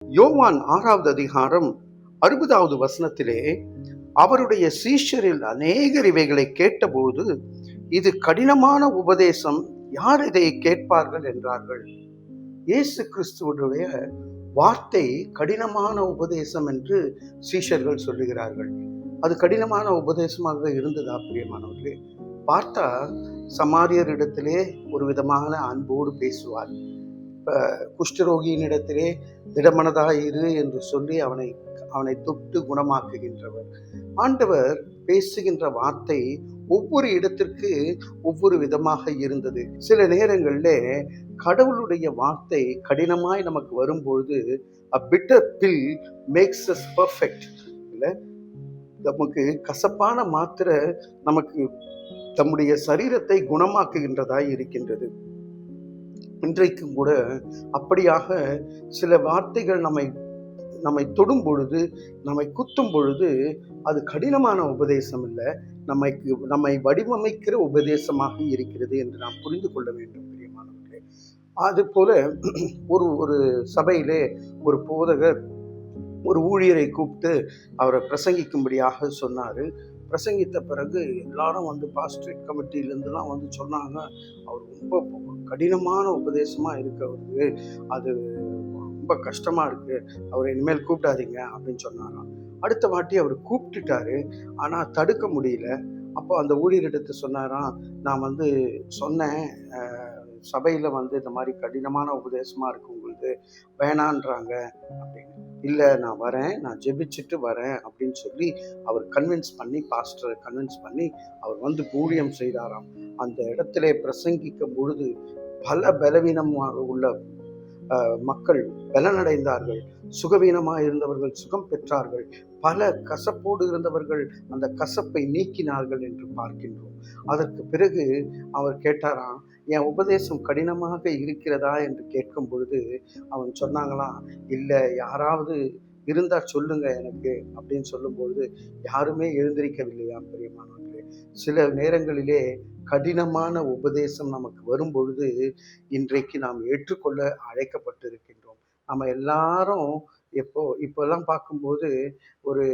யோவான் 6வது அதிகாரம் 60வது வசனத்திலே, அவருடைய சீஷரில் அநேகர் இவைகளை கேட்டபோது, இது கடினமான உபதேசம், யார் இதை கேட்பார்கள் என்றார்கள். இயேசு கிறிஸ்துவுடைய வார்த்தை கடினமான உபதேசம் என்று சீஷர்கள் சொல்லுகிறார்கள். அது கடினமான உபதேசமாக இருந்ததா பிரியமானவர்களே? பார்த்தா சமாரியரிடத்திலே ஒரு விதமான அன்போடு பேசுவார். குஷ்டரோகியினிடத்திலே திடமனதாயிரு என்று சொல்லி அவனை தொட்டு குணமாக்குகின்றவர். ஆண்டவர் பேசுகின்ற வார்த்தை ஒவ்வொரு இடத்திற்கு ஒவ்வொரு விதமாக இருந்தது. சில நேரங்களிலே கடவுளுடைய வார்த்தை கடினமாய் நமக்கு வரும்பொழுது a bitter pill makes us perfect. இல்ல, நமக்கு கசப்பான மாத்திரை நமக்கு தம்முடைய சரீரத்தை குணமாக்குகின்றதாய் இருக்கின்றது. இன்றைக்கும் கூட அப்படியாக சில வார்த்தைகள் நம்மை தொடும் பொழுது, நம்மை குத்தும் பொழுது, அது கடினமான உபதேசம் இல்லை, நம்மை வடிவமைக்கிற உபதேசமாக இருக்கிறது என்று நாம் புரிந்து கொள்ள வேண்டும் பிரியமானவர்களே. அது போல ஒரு சபையிலே ஒரு போதகர் ஒரு ஊழியரை கூப்பிட்டு அவரை பிரசங்கிக்கும்படியாக சொன்னார். பிரசங்கித்த பிறகு எல்லாரும் பாஸ்டரேட் கமிட்டியிலேருந்துலாம் சொன்னாங்க, அவர் ரொம்ப கடினமான உபதேசமாக இருக்கு, அவருக்கு அது ரொம்ப கஷ்டமாக இருக்குது, அவரை இனிமேல் கூப்பிடாதீங்க அப்படின்னு சொன்னாராம். அடுத்த வாட்டி அவர் கூப்பிட்டுட்டாரு, ஆனால் தடுக்க முடியல. அப்போ அந்த ஊழியரிடத்தை சொன்னாராம், நான் சொன்னேன் சபையில் இந்த மாதிரி கடினமான உபதேசமாக இருக்குது உங்களுக்கு, வேணான்றாங்க அப்படின்னு. இல்லை, நான் வரேன், நான் ஜெபிச்சுட்டு வரேன் அப்படின்னு சொல்லி அவர் பாஸ்டரை கன்வின்ஸ் பண்ணி அவர் ஊழியம் செய்தாராம். அந்த இடத்திலே பிரசங்கிக்கும் பொழுது பல பலவீனமாக உள்ள மக்கள் பலனடைந்தார்கள், சுகவீனமாக இருந்தவர்கள் சுகம் பெற்றார்கள், பல கசப்போடு இருந்தவர்கள் அந்த கசப்பை நீக்கினார்கள் என்று பார்க்கின்றோம். அதற்கு பிறகு அவர் கேட்டாராம், என் உபதேசம் கடினமாக இருக்கிறதா என்று கேட்கும் பொழுது அவன் சொன்னாங்களாம், இல்லை, யாராவது இருந்தா சொல்லுங்க எனக்கு அப்படின்னு சொல்லும்பொழுது யாருமே எழுந்திருக்கவில்லையா பிரியமானவர்களே. சில நேரங்களிலே கடினமான உபதேசம் நமக்கு வரும் பொழுது இன்றைக்கு நாம் ஏற்றுக்கொள்ள அழைக்கப்பட்டிருக்கின்றோம். நம்ம எல்லாரும் இப்போல்லாம் பார்க்கும்போது ஒரு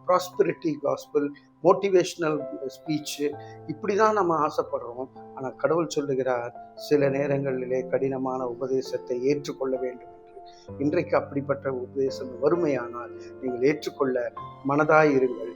ப்ராஸ்பெரிட்டி காஸ்பல், மோட்டிவேஷ்னல் ஸ்பீச்சு, இப்படி தான் நம்ம ஆசைப்படுறோம். ஆனால் கடவுள் சொல்லுகிறார், சில நேரங்களிலே கடினமான உபதேசத்தை ஏற்றுக்கொள்ள வேண்டும் என்று. இன்றைக்கு அப்படிப்பட்ட உபதேசம் வறுமையானால் நீங்கள் ஏற்றுக்கொள்ள மனதாயிருங்கள்.